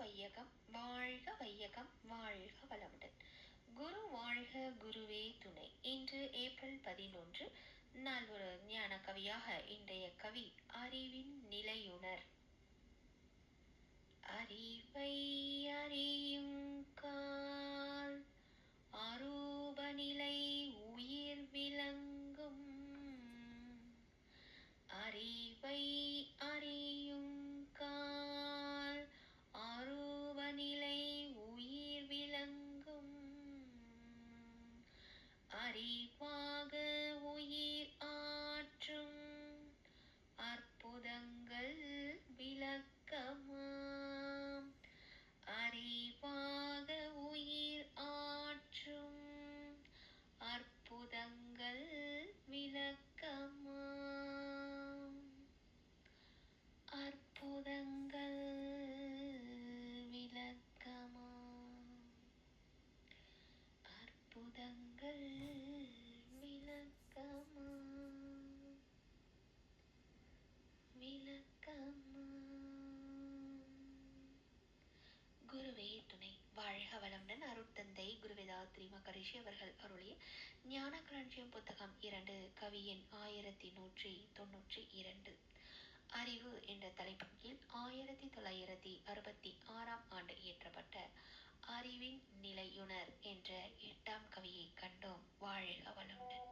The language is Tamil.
வையகம் வாழ்க வையகம் வாழ்க வளமுடன். குரு வாழ்க குருவே துணை. இன்று ஏப்ரல் 11 நாள் ஒரு ஞான கவியாக இன்றைய கவி அறிவின் நிலையுணர். அறிவை அறியும் கால் அரூப நிலை உயிர் விளங்கும். அறிவை அறியும் கால் அரூப நிலை உயிர் விளங்கும். அறிவாக உயிர் ஆற்றும் அற்புதங்கள் விளக்கமாம். அறிவாக உயிர் ஆற்றும் அற்புதங்கள் விளக்கமாம். அற்புதங்கள் விளக்கமாம். அற்புதங்கள் விளக்கமாம். குருவே துணை. வாழ்க வளமுடன். அருட்தந்தை குருவேதாத்ரி மகரிஷி அவர்கள் அருளிய ஞான களஞ்சியம் புத்தகம் 2 கவி எண் 1192. அறிவு என்ற தலைப்பின் கீழ் 1966 ஆண்டு இயற்றப்பட்ட அறிவின் நிலையுணர் என்ற 8ஆம் கவியை கண்டோம். வாழ்க வளமுடன்.